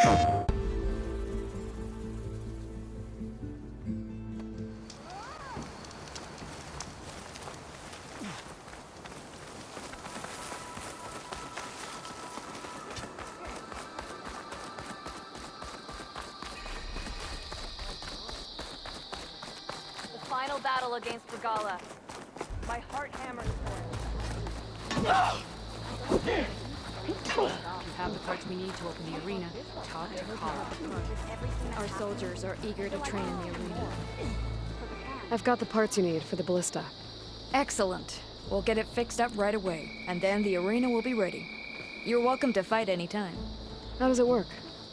Final battle against Regala. My heart hammers for it. You have the parts we need to open the arena. Talk to Kala. Our soldiers are eager to train in the arena. I've got the parts you need for the ballista. Excellent. We'll get it fixed up right away, and then the arena will be ready. You're welcome to fight anytime. How does it work?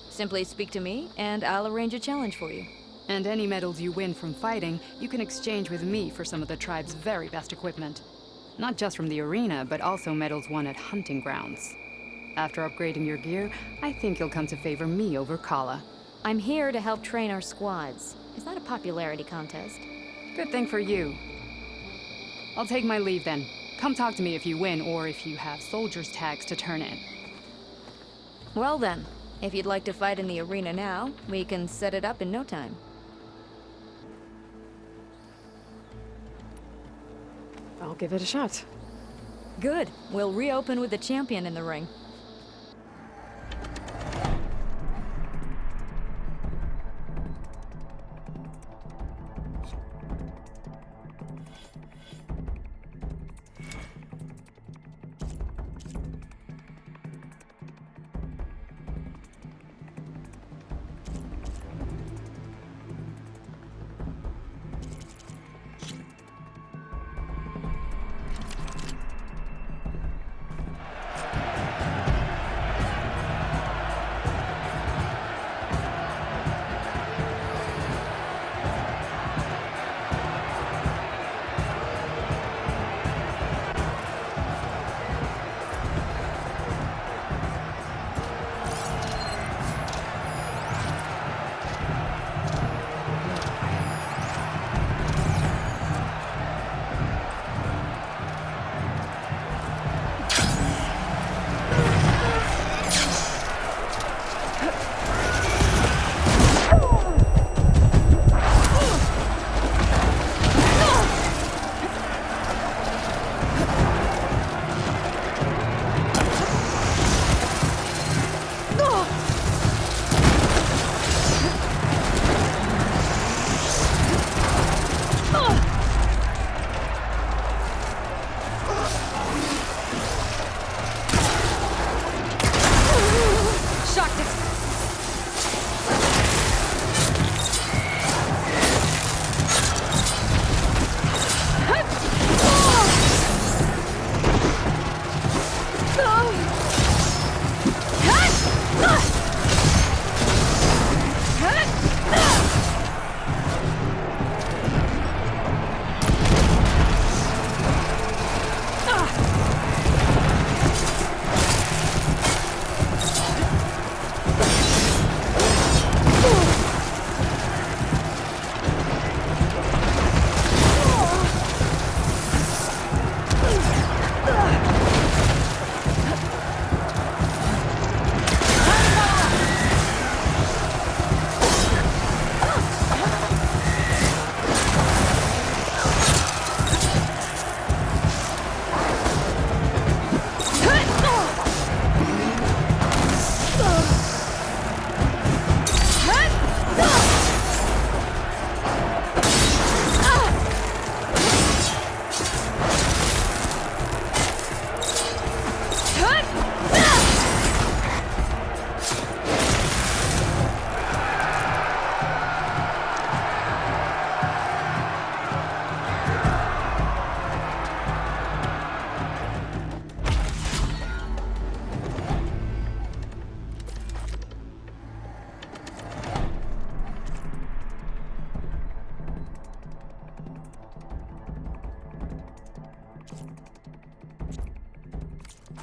Simply speak to me, and I'll arrange a challenge for you. And any medals you win from fighting, you can exchange with me for some of the tribe's very best equipment. Not just from the arena, but also medals won at hunting grounds. After upgrading your gear, I think you'll come to favor me over Kala. I'm here to help train our squads. It's not a popularity contest. Good thing for you. I'll take my leave then. Come talk to me if you win, or if you have soldiers' tags to turn in. Well then, if you'd like to fight in the arena now, we can set it up in no time. I'll give it a shot. Good. We'll reopen with the champion in the ring.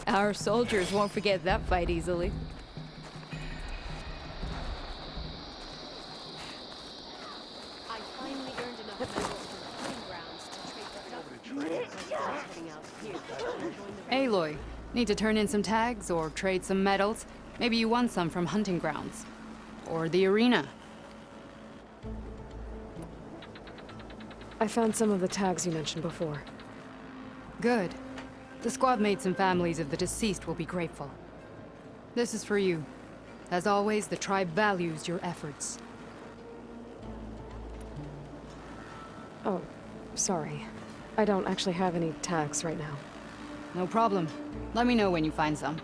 Our soldiers won't forget that fight easily. I finally earned enough medals from the hunting grounds to trade the Aloy, need to turn in some tags or trade some medals? Maybe you won some from hunting grounds. or the arena. I found some of the tags you mentioned before. Good. The squad mates and families of the deceased will be grateful. This is for you. As always, the tribe values your efforts. Oh, sorry. I don't actually have any tags right now. No problem. Let me know when you find some.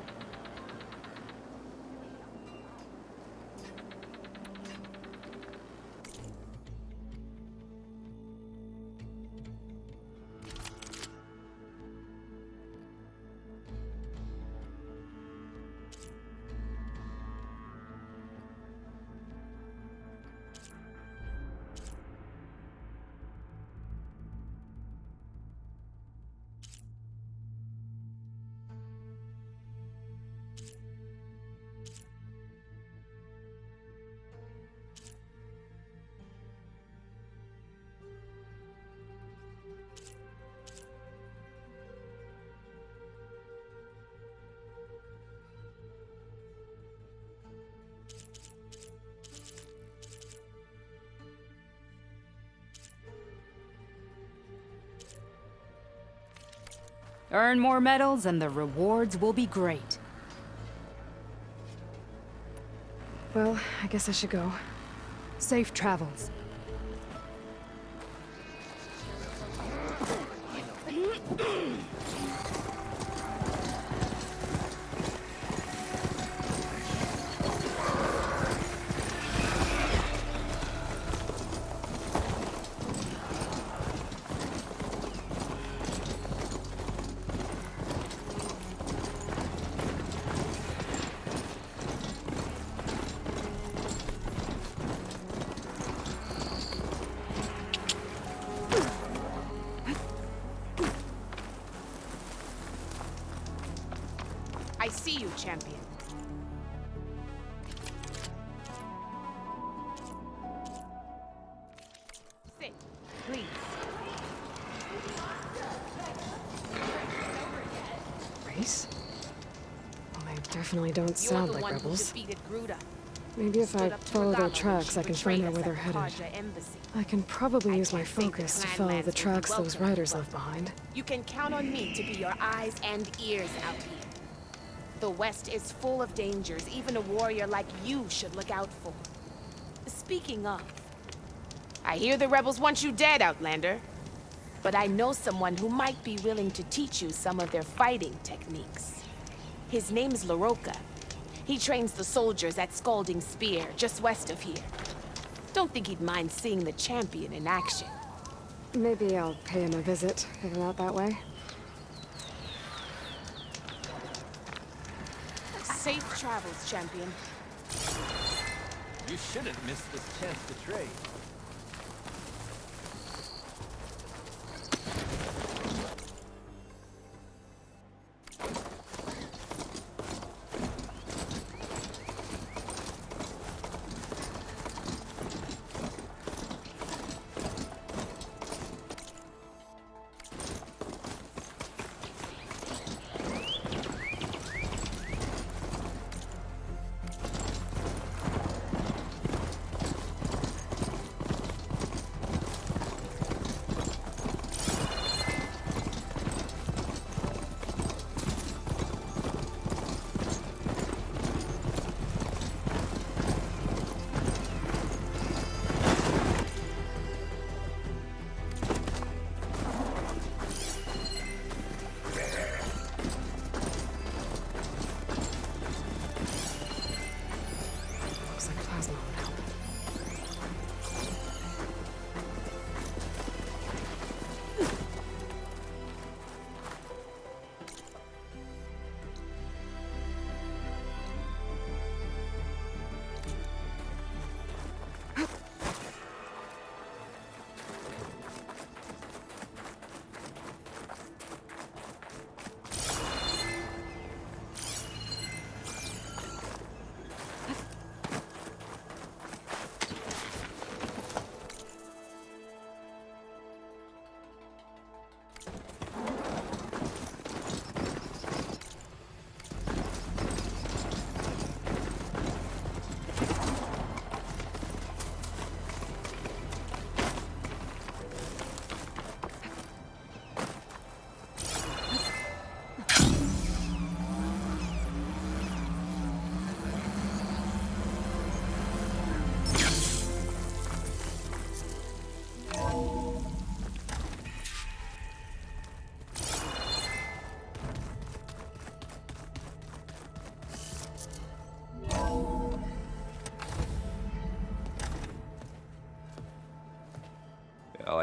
Earn more medals and the rewards will be great. Well, I guess I should go. Safe travels. I see you, champion. Sit, please. Race? Well, they definitely don't You're sound the like one who rebels. defeated Gruda. Maybe if I Stood up to follow their Regala when tracks, she I can betrayed find out us where they're at the headed. Kaja embassy. I can probably I use my can't say the focus to clan follow lands the will be tracks those welcoming, riders but left behind. You can count on me to be your eyes and ears out here. The West is full of dangers even a warrior like you should look out for. Speaking of, I hear the rebels want you dead, Outlander. But I know someone who might be willing to teach you some of their fighting techniques. His name's LaRocca. He trains the soldiers at Scalding Spear, just west of here. Don't think he'd mind seeing the champion in action. Maybe I'll pay him a visit, if not that way. Safe travels, champion. You shouldn't miss this chance to trade.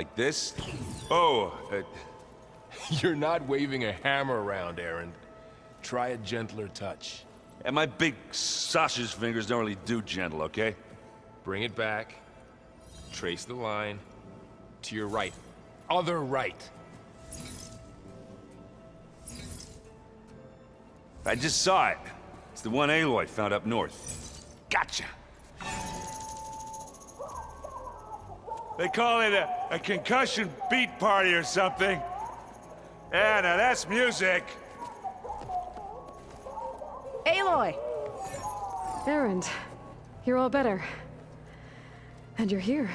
Like this? Oh, You're not waving a hammer around, Aaron. Try a gentler touch. and my big sausage fingers don't really do gentle, okay? Bring it back. Trace the line. To your right. Other right. I just saw it. It's the one Aloy found up north. Gotcha! They call it a concussion beat party or something. Yeah, now that's music. Aloy! Erend, you're all better. And you're here.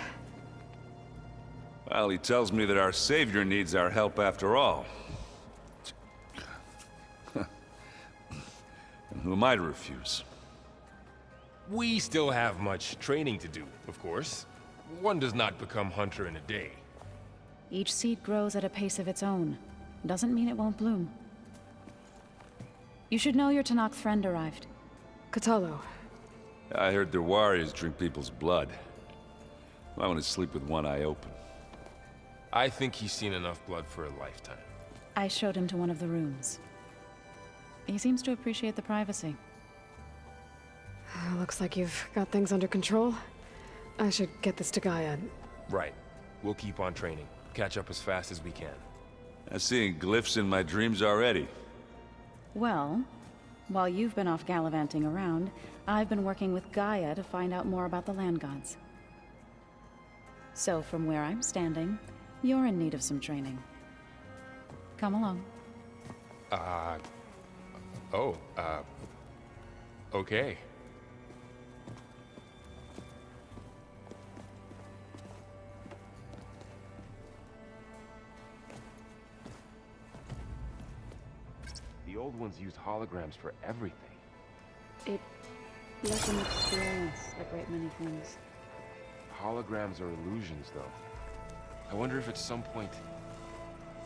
Well, he tells me that our savior needs our help after all. And who am I to refuse? We still have much training to do, of course. One does not become hunter in a day. Each seed grows at a pace of its own. Doesn't mean it won't bloom. You should know your Tanakh friend arrived. Katalo. I heard their warriors drink people's blood. I want to sleep with one eye open. I think he's seen enough blood for a lifetime. I showed him to one of the rooms. He seems to appreciate the privacy. Looks like you've got things under control. I should get this to Gaia. Right. We'll keep on training. Catch up as fast as we can. I'm seeing glyphs in my dreams already. Well, while you've been off gallivanting around, I've been working with Gaia to find out more about the land gods. So from where I'm standing, you're in need of some training. Come along. Okay. The old ones used holograms for everything. It lets them experience a great many things. Holograms are illusions, though. I wonder if at some point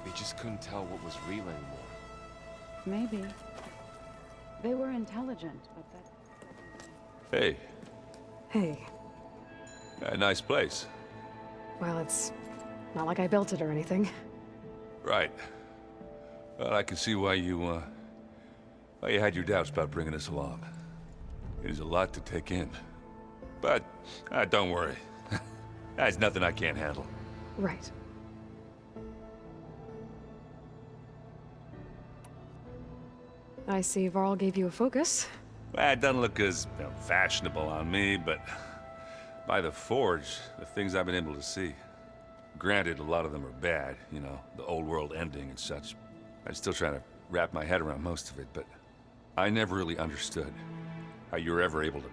they just couldn't tell what was real anymore. Maybe. They were intelligent, but that... Hey, Hey. a nice place. Well, it's not like I built it or anything. Right. Well, I can see why you had your doubts about bringing us along. It is a lot to take in. But, don't worry. That's nothing I can't handle. Right. I see Varl gave you a focus. Well, it doesn't look as fashionable on me, but by the Forge, the things I've been able to see. Granted, a lot of them are bad, you know, the old world ending and such. I'm still trying to wrap my head around most of it, but I never really understood how you were ever able to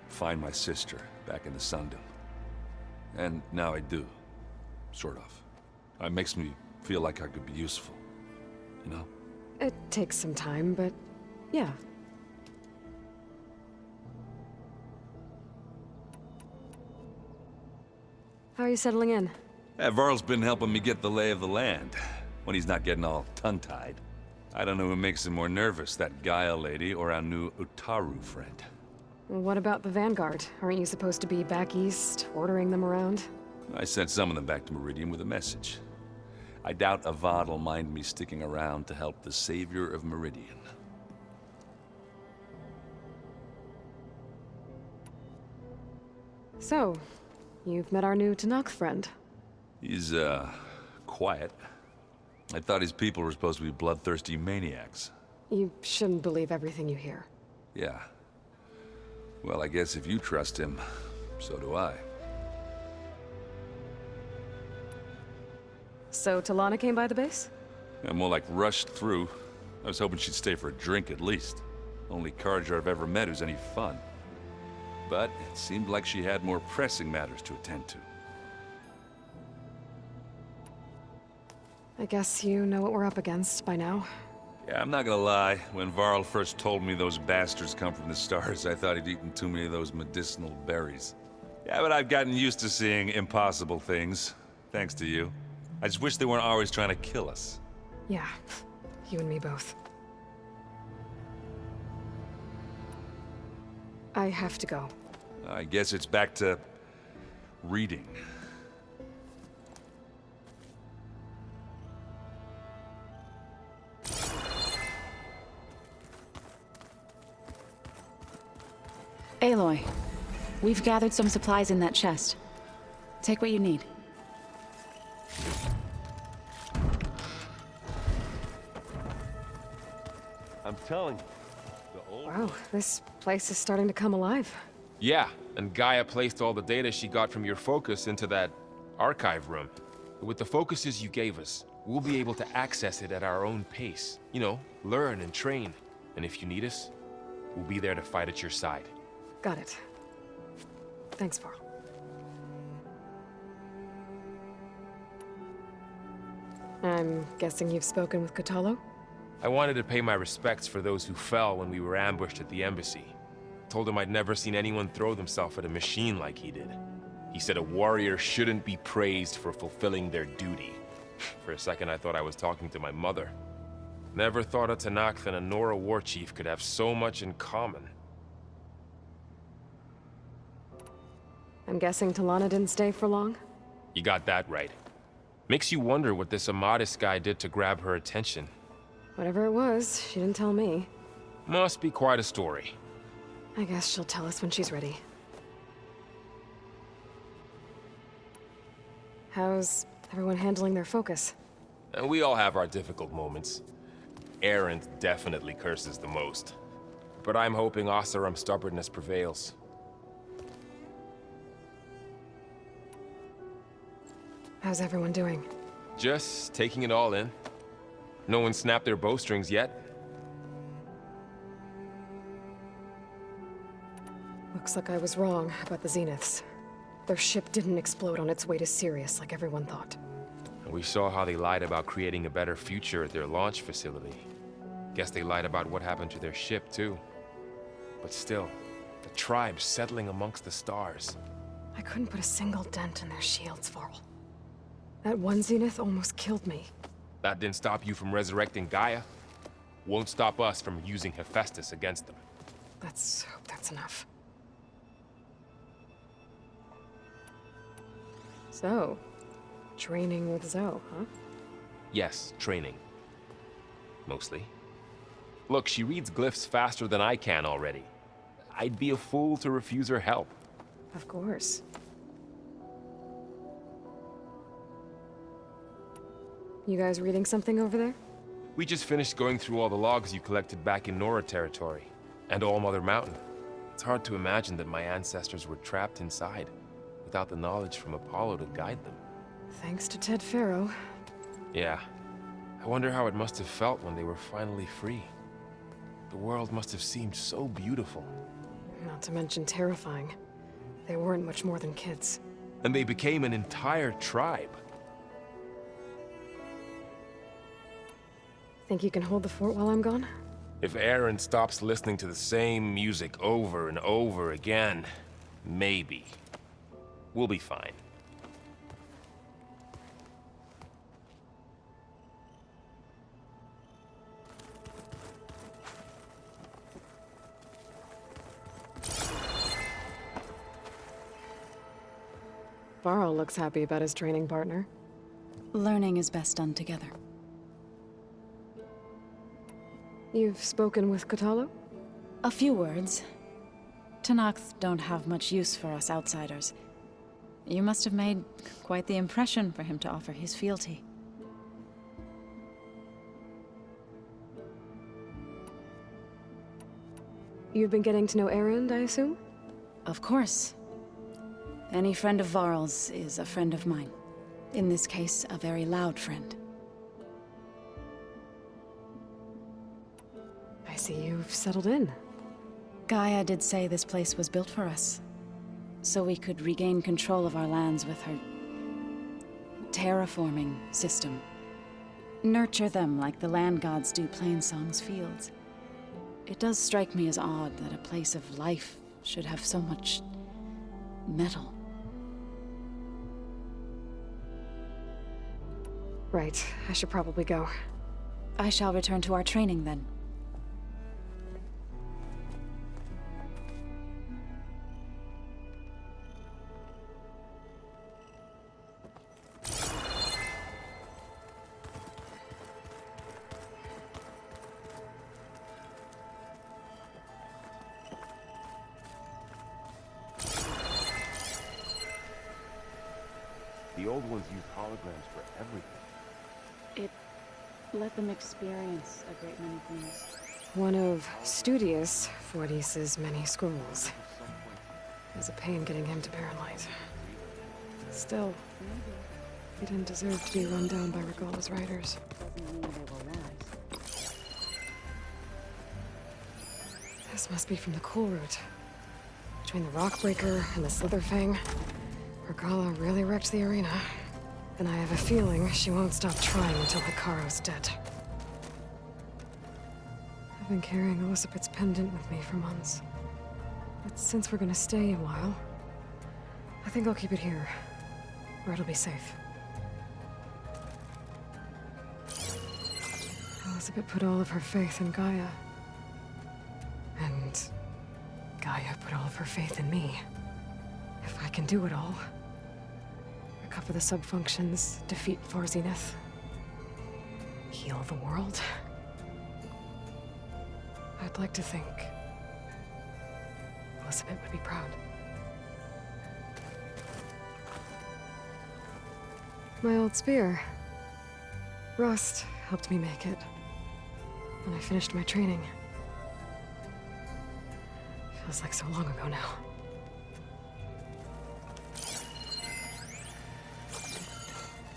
find my sister back in the Sundom. And now I do. Sort of. It makes me feel like I could be useful. You know? It takes some time, but yeah. How are you settling in? Varl's been helping me get the lay of the land, when he's not getting all tongue-tied. I don't know who makes him more nervous, that Gaia lady or our new Utaru friend. What about the Vanguard? Aren't you supposed to be back east, ordering them around? I sent some of them back to Meridian with a message. I doubt Avad will mind me sticking around to help the savior of Meridian. So, you've met our new Tanakh friend. He's, quiet. I thought his people were supposed to be bloodthirsty maniacs. You shouldn't believe everything you hear. Yeah. Well, I guess if you trust him, so do I. So, Talana came by the base? I'm more like rushed through. I was hoping she'd stay for a drink at least. Only Carja I've ever met who's any fun. But it seemed like she had more pressing matters to attend to. I guess you know what we're up against by now. Yeah, I'm not gonna lie. When Varl first told me those bastards come from the stars, I thought he'd eaten too many of those medicinal berries. Yeah, but I've gotten used to seeing impossible things, thanks to you. I just wish they weren't always trying to kill us. Yeah, you and me both. I have to go. I guess it's back to reading. Aloy, we've gathered some supplies in that chest. Take what you need. I'm telling you, the old Wow, this place is starting to come alive. Yeah, and Gaia placed all the data she got from your focus into that archive room. With the focuses you gave us, we'll be able to access it at our own pace. You know, learn and train. And if you need us, we'll be there to fight at your side. Got it. Thanks, Varl. I'm guessing you've spoken with Kotallo? I wanted to pay my respects for those who fell when we were ambushed at the embassy. Told him I'd never seen anyone throw themselves at a machine like he did. He said a warrior shouldn't be praised for fulfilling their duty. For a second, I thought I was talking to my mother. Never thought a Tenakth and a Nora war chief could have so much in common. I'm guessing Talana didn't stay for long? You got that right. Makes you wonder what this Amadis guy did to grab her attention. Whatever it was, she didn't tell me. Must be quite a story. I guess she'll tell us when she's ready. How's everyone handling their focus? And we all have our difficult moments. Erend definitely curses the most. But I'm hoping Oseram's stubbornness prevails. How's everyone doing? Just taking it all in. No one snapped their bowstrings yet. Looks like I was wrong about the Zeniths. Their ship didn't explode on its way to Sirius like everyone thought. And we saw how they lied about creating a better future at their launch facility. Guess they lied about what happened to their ship, too. But still, the tribe settling amongst the stars. I couldn't put a single dent in their shields, Varl. That one Zenith almost killed me. That didn't stop you from resurrecting Gaia. Won't stop us from using Hephaestus against them. Let's hope that's enough. So, training with Zoe, huh? Yes, training. Mostly. Look, she reads glyphs faster than I can already. I'd be a fool to refuse her help. Of course. You guys reading something over there? We just finished going through all the logs you collected back in Nora territory, and All Mother Mountain. It's hard to imagine that my ancestors were trapped inside, without the knowledge from Apollo to guide them. Thanks to Ted Faro. Yeah. I wonder how it must have felt when they were finally free. The world must have seemed so beautiful. Not to mention terrifying. They weren't much more than kids. And they became an entire tribe. Think you can hold the fort while I'm gone? If Erend stops listening to the same music over and over again, maybe. We'll be fine. Varl looks happy about his training partner. Learning is best done together. You've spoken with Kotallo? A few words. Tenakth don't have much use for us outsiders. You must have made quite the impression for him to offer his fealty. You've been getting to know Erend, I assume? Of course. Any friend of Varl's is a friend of mine. In this case, a very loud friend. I see you've settled in. Gaia did say this place was built for us, so we could regain control of our lands with her terraforming system. Nurture them like the land gods do Plainsong's fields. It does strike me as odd that a place of life should have so much metal. Right, I should probably go. I shall return to our training then. The old ones used holograms for everything. It let them experience a great many things. One of Studious Fortis's many scrolls. There's a pain getting him to barren light. Still, he didn't deserve to be run down by Regalla's riders. Doesn't mean they will rise. This must be from the cool route. Between the Rockbreaker and the Slitherfang, Regalla really wrecked the arena. And I have a feeling she won't stop trying until Hikaru's dead. I've been carrying Elizabeth's pendant with me for months. But since we're gonna stay a while, I think I'll keep it here, where it'll be safe. Elizabeth put all of her faith in Gaia. And Gaia put all of her faith in me. If I can do it all, recover the sub-functions, defeat Zenith, heal the world, I'd like to think Elizabeth would be proud. My old spear. Rust helped me make it when I finished my training. Feels like so long ago now.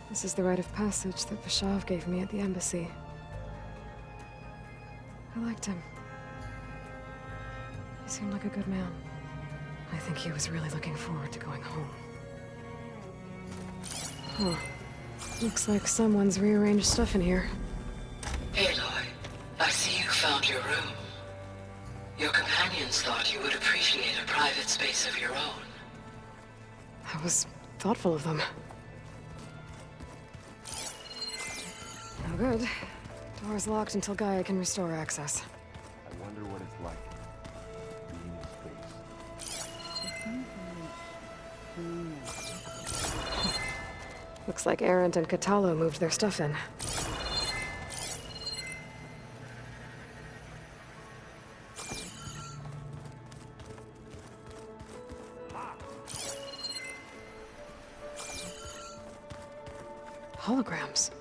This is the rite of passage that Vashav gave me at the embassy. I liked him. He seemed like a good man. I think he was really looking forward to going home. Huh. Looks like someone's rearranged stuff in here. Aloy, I see you found your room. Your companions thought you would appreciate a private space of your own. That was thoughtful of them. No good. Door's locked until Gaia can restore access. I wonder what it's like being in space. Looks like Erend and Katalo moved their stuff in. Holograms.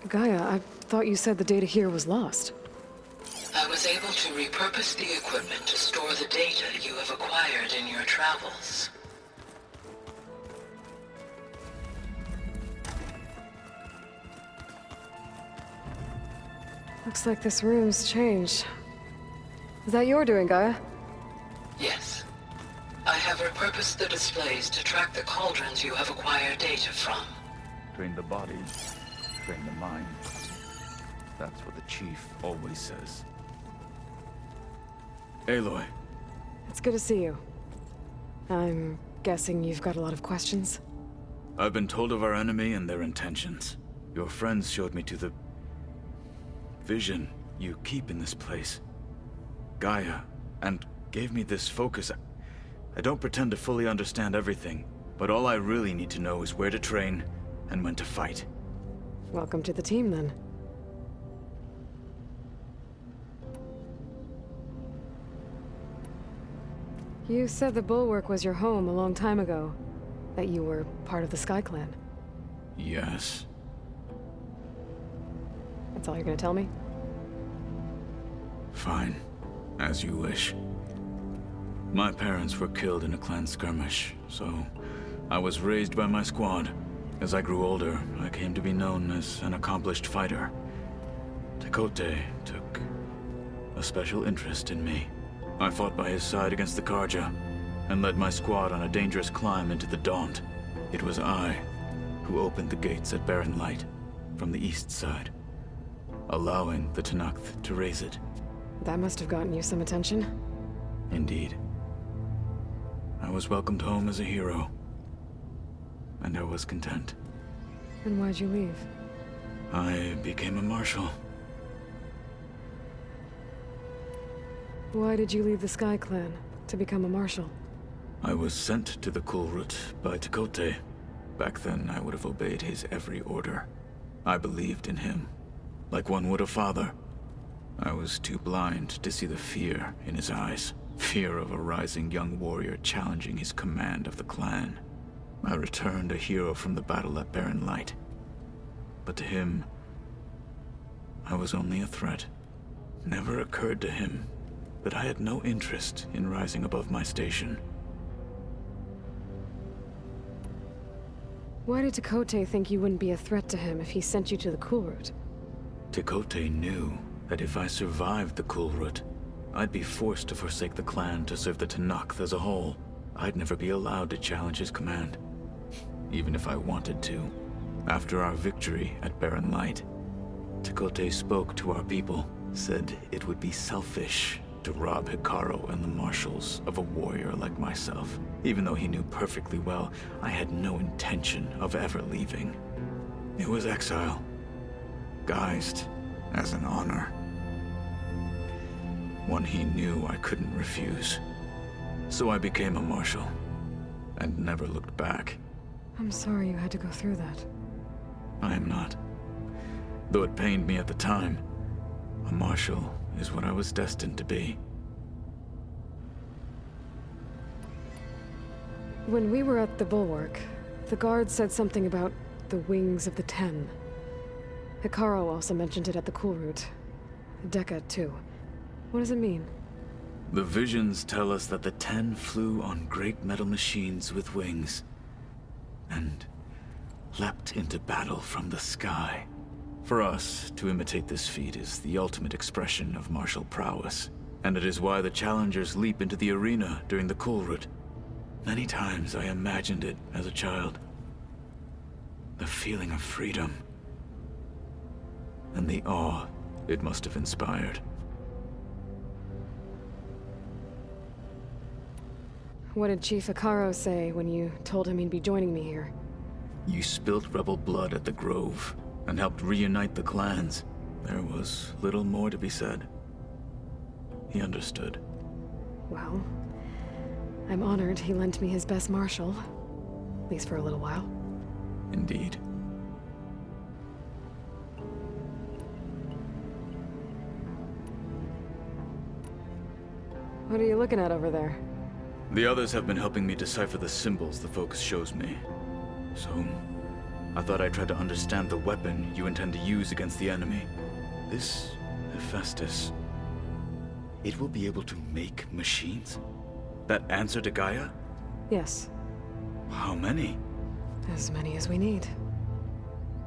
Gaia, I thought you said the data here was lost. I was able to repurpose the equipment to store the data you have acquired in your travels. Looks like this room's changed. Is that your doing, Gaia? Yes. I have repurposed the displays to track the cauldrons you have acquired data from. Train the body, train the mind. That's what the chief always says. Aloy. It's good to see you. I'm guessing you've got a lot of questions? I've been told of our enemy and their intentions. Your friends showed me to the vision you keep in this place, Gaia, and gave me this focus. I don't pretend to fully understand everything, but all I really need to know is where to train and when to fight. Welcome to the team, then. You said the Bulwark was your home a long time ago, that you were part of the Sky Clan. Yes. That's all you're gonna tell me? Fine. As you wish. My parents were killed in a clan skirmish, so I was raised by my squad. As I grew older, I came to be known as an accomplished fighter. Tekote took a special interest in me. I fought by his side against the Karja, and led my squad on a dangerous climb into the Daunt. It was I who opened the gates at Barren Light, from the east side, allowing the Tenakth to raise it. That must have gotten you some attention. Indeed. I was welcomed home as a hero, and I was content. And why'd you leave? I became a marshal. Why did you leave the Sky Clan to become a marshal? I was sent to the Kulrut by Tekote. Back then, I would have obeyed his every order. I believed in him, like one would a father. I was too blind to see the fear in his eyes. Fear of a rising young warrior challenging his command of the clan. I returned a hero from the battle at Barren Light. But to him, I was only a threat. Never occurred to him that I had no interest in rising above my station. Why did Tekote think you wouldn't be a threat to him if he sent you to the Cool Route? Tekote knew that if I survived the Cool Route, I'd be forced to forsake the clan to serve the Tenakth as a whole. I'd never be allowed to challenge his command, even if I wanted to. After our victory at Barren Light, Tekote spoke to our people, said it would be selfish to rob Hikaru and the marshals of a warrior like myself, even though he knew perfectly well I had no intention of ever leaving. It was exile, guised as an honor. One he knew I couldn't refuse. So I became a marshal, and never looked back. I'm sorry you had to go through that. I am not. Though it pained me at the time, a marshal is what I was destined to be. When we were at the Bulwark, the guard said something about the Wings of the Ten. Hikaru also mentioned it at the Cool Route. Dekka, too. What does it mean? The visions tell us that the Ten flew on great metal machines with wings, and leapt into battle from the sky. For us, to imitate this feat is the ultimate expression of martial prowess, and it is why the challengers leap into the arena during the Cool Route. Many times I imagined it as a child. The feeling of freedom, and the awe it must have inspired. What did Chief Hikaru say when you told him he'd be joining me here? You spilt rebel blood at the Grove, and helped reunite the clans. There was little more to be said. He understood. Well, I'm honored he lent me his best marshal. At least for a little while. Indeed. What are you looking at over there? The others have been helping me decipher the symbols the focus shows me. So, I thought I'd try to understand the weapon you intend to use against the enemy. This Hephaestus, it will be able to make machines? That answer to Gaia? Yes. How many? As many as we need.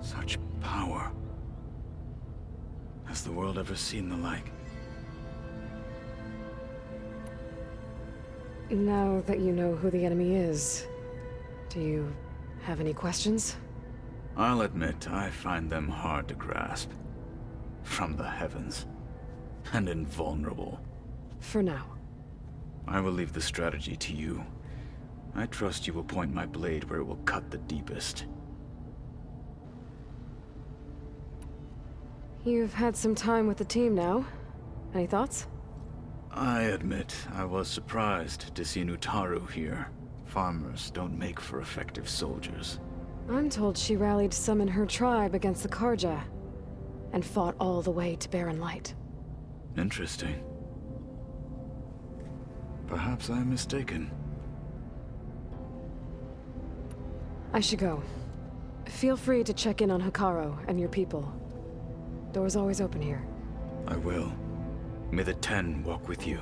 Such power. Has the world ever seen the like? Now that you know who the enemy is, do you have any questions? I'll admit, I find them hard to grasp. From the heavens. And invulnerable. For now. I will leave the strategy to you. I trust you will point my blade where it will cut the deepest. You've had some time with the team now. Any thoughts? I admit, I was surprised to see Nutaru here. Farmers don't make for effective soldiers. I'm told she rallied some in her tribe against the Karja, and fought all the way to Barren Light. Interesting. Perhaps I am mistaken. I should go. Feel free to check in on Hikaru and your people. Door's always open here. I will. May the Ten walk with you.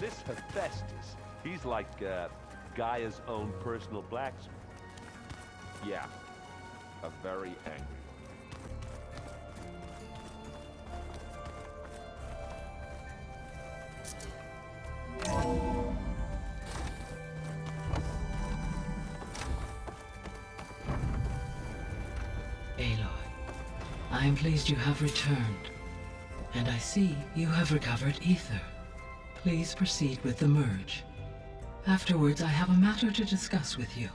this Hephaestus, he's like, Gaia's own personal blacksmith. Yeah, a very angry one. Aloy, I am pleased you have returned. And I see you have recovered ether. Please proceed with the merge. Afterwards, I have a matter to discuss with you.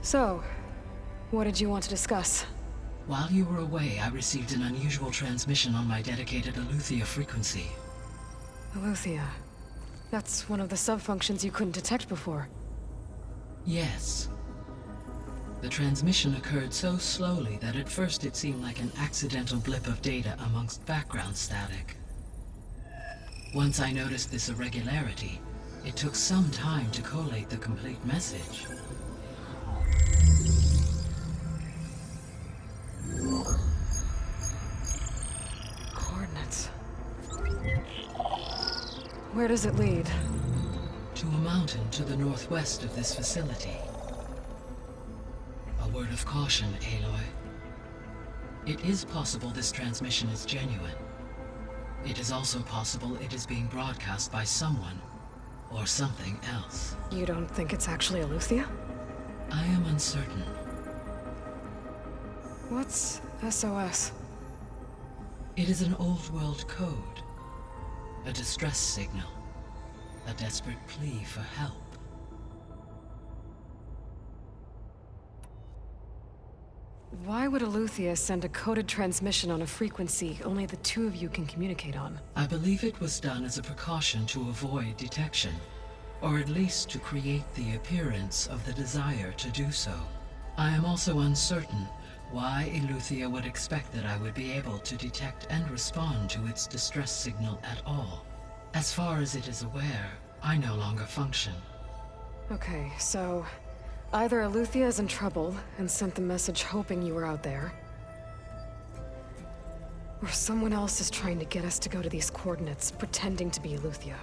So, what did you want to discuss? While you were away, I received an unusual transmission on my dedicated Aletheia frequency. Aletheia. That's one of the sub-functions you couldn't detect before. Yes. The transmission occurred so slowly that at first it seemed like an accidental blip of data amongst background static. Once I noticed this irregularity, it took some time to collate the complete message. Coordinates. Where does it lead? To a mountain to the northwest of this facility. A word of caution, Aloy. It is possible this transmission is genuine. It is also possible it is being broadcast by someone or something else. You don't think it's actually Aletheia? I am uncertain. What's SOS? It is an old world code. A distress signal. A desperate plea for help. Why would Aletheia send a coded transmission on a frequency only the two of you can communicate on? I believe it was done as a precaution to avoid detection, or at least to create the appearance of the desire to do so. I am also uncertain why Aletheia would expect that I would be able to detect and respond to its distress signal at all. As far as it is aware, I no longer function. Okay, so either Aletheia is in trouble and sent the message hoping you were out there, or someone else is trying to get us to go to these coordinates, pretending to be Aletheia.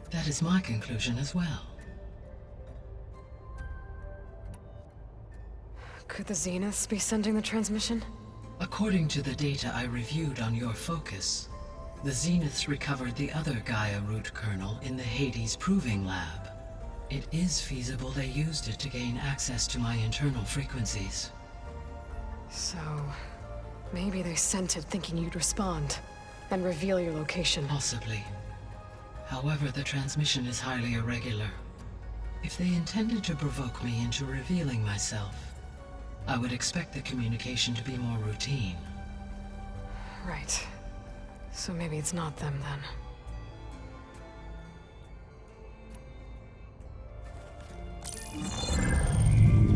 That is my conclusion as well. Could the Zeniths be sending the transmission? According to the data I reviewed on your focus, the Zeniths recovered the other Gaia root kernel in the Hades Proving Lab. It is feasible they used it to gain access to my internal frequencies. So, maybe they sent it thinking you'd respond and reveal your location. Possibly. However, the transmission is highly irregular. If they intended to provoke me into revealing myself, I would expect the communication to be more routine. Right. So maybe it's not them then.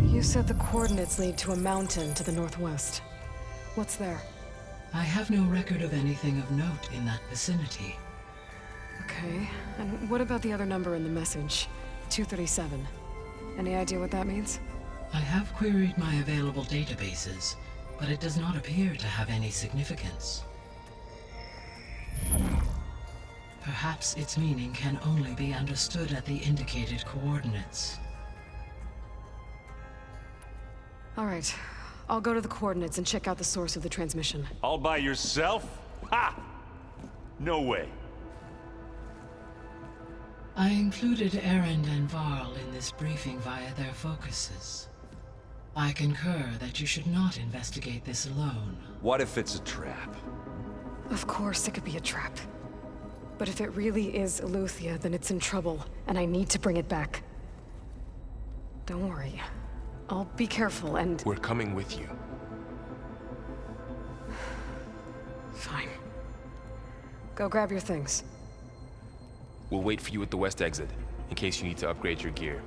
You said the coordinates lead to a mountain to the northwest. What's there? I have no record of anything of note in that vicinity. Okay, and what about the other number in the message? 237. Any idea what that means? I have queried my available databases, but it does not appear to have any significance. Perhaps its meaning can only be understood at the indicated coordinates. All right, I'll go to the coordinates and check out the source of the transmission. All by yourself? Ha! No way. I included Erend and Varl in this briefing via their focuses. I concur that you should not investigate this alone. What if it's a trap? Of course it could be a trap. But if it really is Aletheia, then it's in trouble, and I need to bring it back. Don't worry. I'll be careful and... We're coming with you. Fine. Go grab your things. We'll wait for you at the west exit, in case you need to upgrade your gear.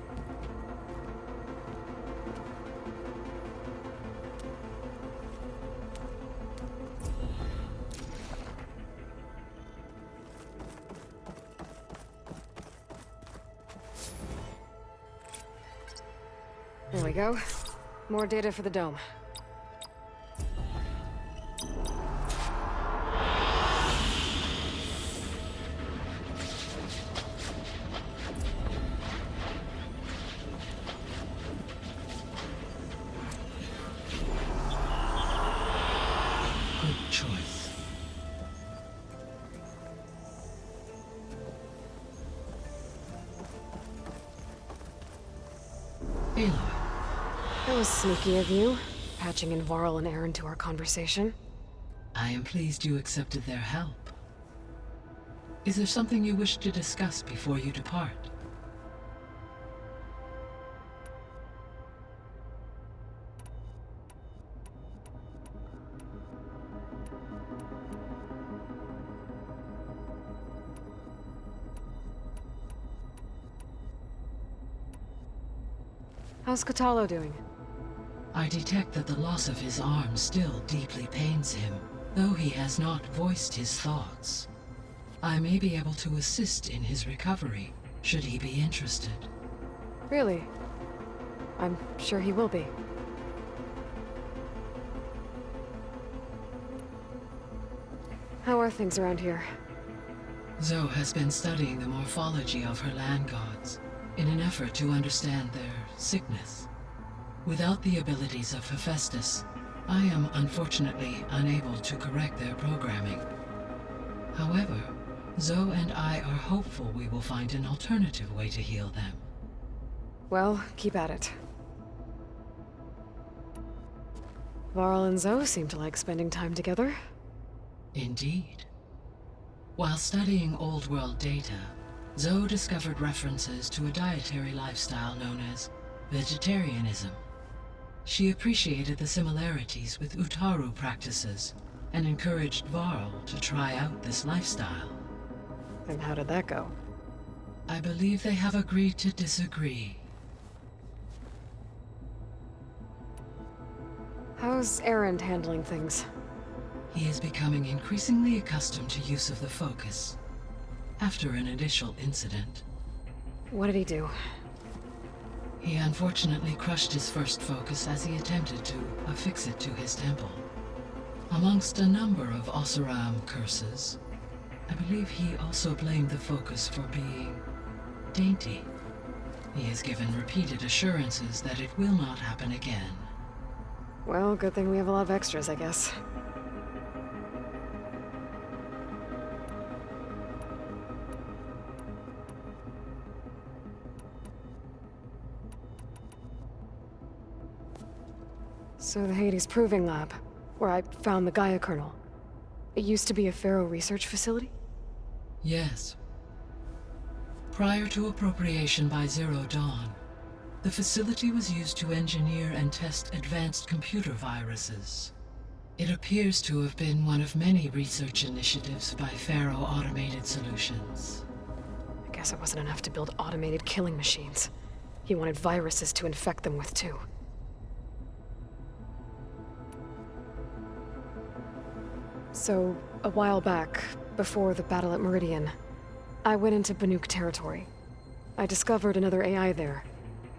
There we go. More data for the dome. Good choice. Aloy. That was sneaky of you, patching in Varl and Aaron to our conversation. I am pleased you accepted their help. Is there something you wish to discuss before you depart? How's Kotallo doing? I detect that the loss of his arm still deeply pains him, though he has not voiced his thoughts. I may be able to assist in his recovery, should he be interested. Really? I'm sure he will be. How are things around here? Zoe has been studying the morphology of her land gods in an effort to understand their sickness. Without the abilities of Hephaestus, I am unfortunately unable to correct their programming. However, Zoe and I are hopeful we will find an alternative way to heal them. Well, keep at it. Varl and Zoe seem to like spending time together. Indeed. While studying Old World data, Zoe discovered references to a dietary lifestyle known as vegetarianism. She appreciated the similarities with Utaru practices and encouraged Varl to try out this lifestyle. And how did that go? I believe they have agreed to disagree. How's Aaron handling things? He is becoming increasingly accustomed to use of the focus, after an initial incident. What did he do? He unfortunately crushed his first focus as he attempted to affix it to his temple. Amongst a number of Oseram curses, I believe he also blamed the focus for being dainty. He has given repeated assurances that it will not happen again. Well, good thing we have a lot of extras, I guess. So the Hades Proving Lab, where I found the Gaia kernel. It used to be a Pharaoh research facility? Yes. Prior to appropriation by Zero Dawn, the facility was used to engineer and test advanced computer viruses. It appears to have been one of many research initiatives by Pharaoh Automated Solutions. I guess it wasn't enough to build automated killing machines. He wanted viruses to infect them with, too. So, a while back, before the battle at Meridian, I went into Banuk territory. I discovered another AI there,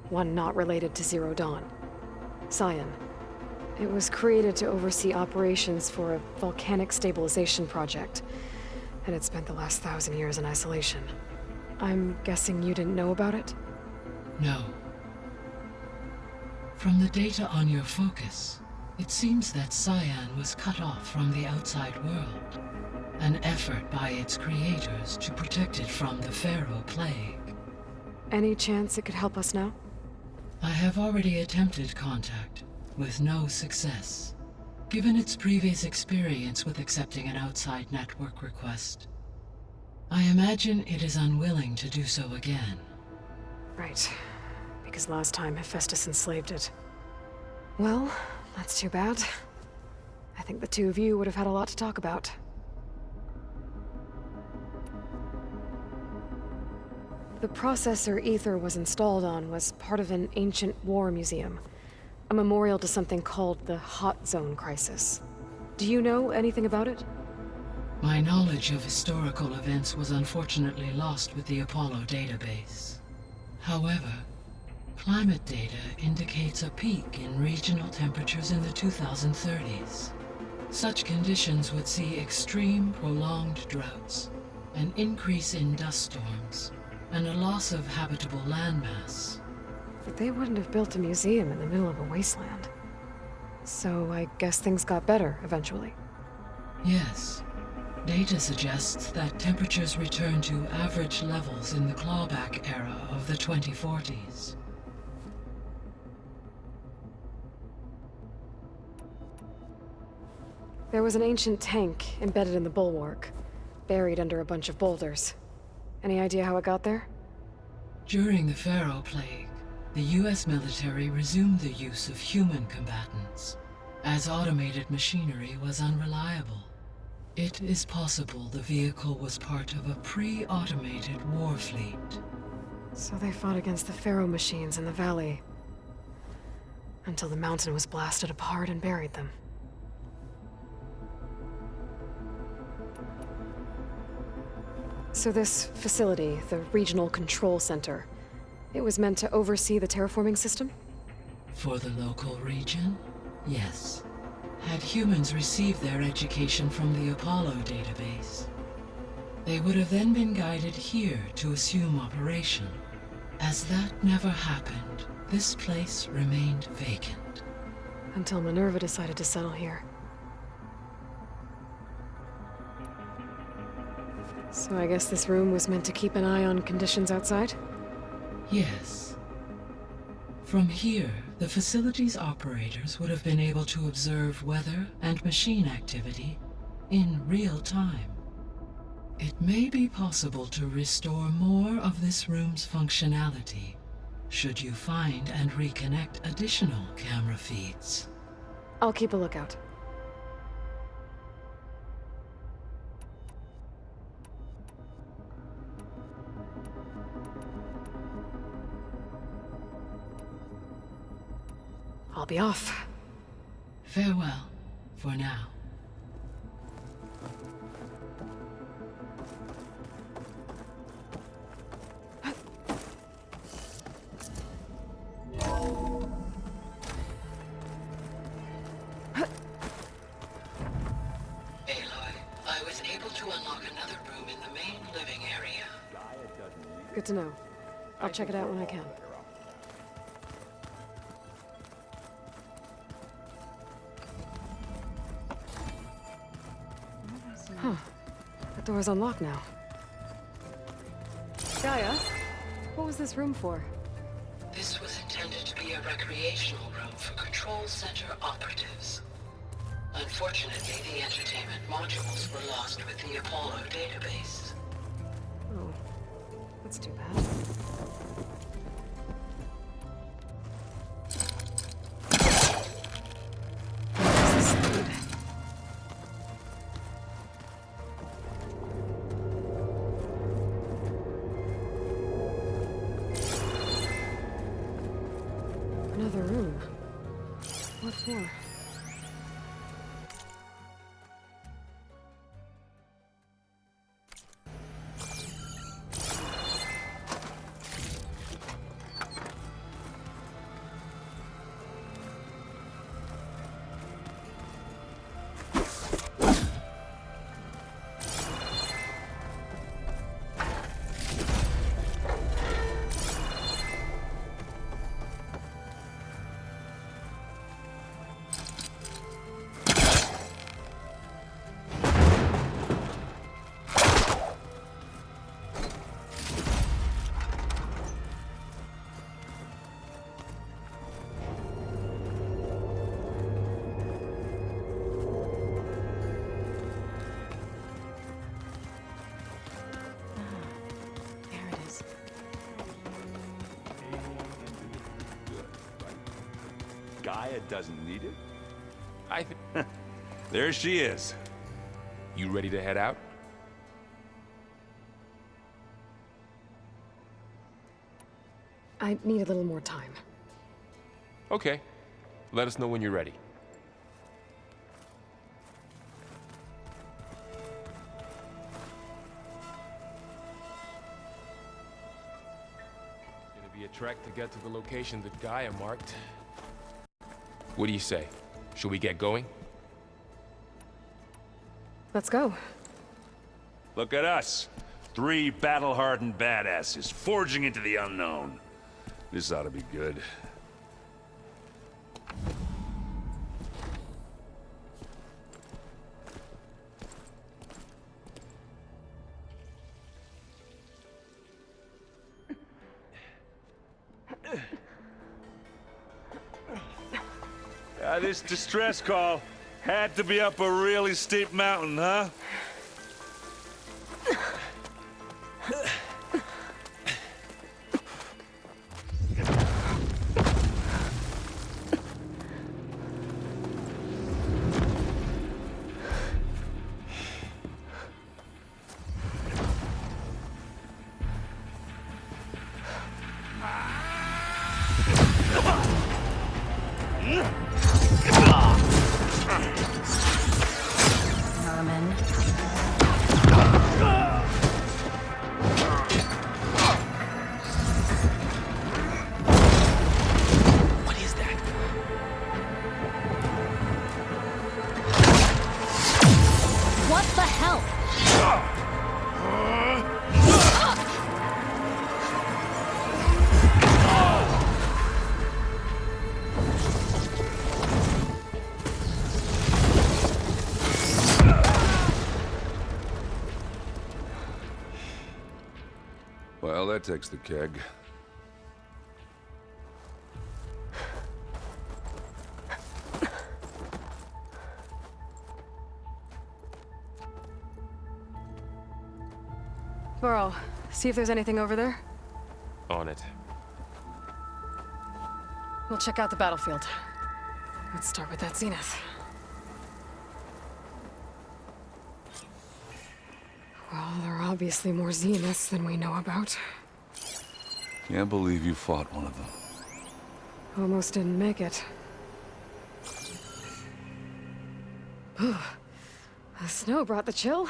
one not related to Zero Dawn. Cyan. It was created to oversee operations for a volcanic stabilization project, and it spent the last 1,000 years in isolation. I'm guessing you didn't know about it? No. From the data on your focus, it seems that Cyan was cut off from the outside world, an effort by its creators to protect it from the Pharaoh plague. Any chance it could help us now? I have already attempted contact, with no success. Given its previous experience with accepting an outside network request, I imagine it is unwilling to do so again. Right. Because last time Hephaestus enslaved it. Well, that's too bad. I think the two of you would have had a lot to talk about. The processor Ether was installed on was part of an ancient war museum. A memorial to something called the Hot Zone Crisis. Do you know anything about it? My knowledge of historical events was unfortunately lost with the Apollo database. However, Climate data indicates a peak in regional temperatures in the 2030s. Such conditions would see extreme, prolonged droughts, an increase in dust storms, and a loss of habitable landmass. But they wouldn't have built a museum in the middle of a wasteland. So I guess things got better eventually. Yes. Data suggests that temperatures returned to average levels in the clawback era of the 2040s. There was an ancient tank embedded in the bulwark, buried under a bunch of boulders. Any idea how it got there? During the Pharaoh Plague, the US military resumed the use of human combatants, as automated machinery was unreliable. It is possible the vehicle was part of a pre-automated war fleet. So they fought against the Pharaoh machines in the valley, until the mountain was blasted apart and buried them. So this facility, the Regional Control Center, it was meant to oversee the terraforming system? For the local region, yes. Had humans received their education from the Apollo database, they would have then been guided here to assume operation. As that never happened, this place remained vacant. Until Minerva decided to settle here. So I guess this room was meant to keep an eye on conditions outside? Yes. From here, the facility's operators would have been able to observe weather and machine activity in real time. It may be possible to restore more of this room's functionality, should you find and reconnect additional camera feeds. I'll keep a lookout. I'll be off. Farewell, for now. I was able to unlock another room in the main living area. Good to know. I'll check it out when I can. Huh. The door's unlocked now. Gaia, what was this room for? This was intended to be a recreational room for Control Center operatives. Unfortunately, the entertainment modules were lost with the Apollo database. Oh, that's too bad. Another room. What for? Gaia doesn't need it? I think... There she is. You ready to head out? I need a little more time. Okay. Let us know when you're ready. It's gonna be a trek to get to the location that Gaia marked. What do you say? Should we get going? Let's go. Look at us. 3 battle-hardened badasses forging into the unknown. This ought to be good. This distress call had to be up a really steep mountain, huh? Norman. What is that? What the hell? Well, that takes the keg. Burrow, see if there's anything over there. On it. We'll check out the battlefield. Let's start with that zenith. Well, there are obviously more zeniths than we know about. Can't believe you fought one of them. Almost didn't make it. The snow brought the chill.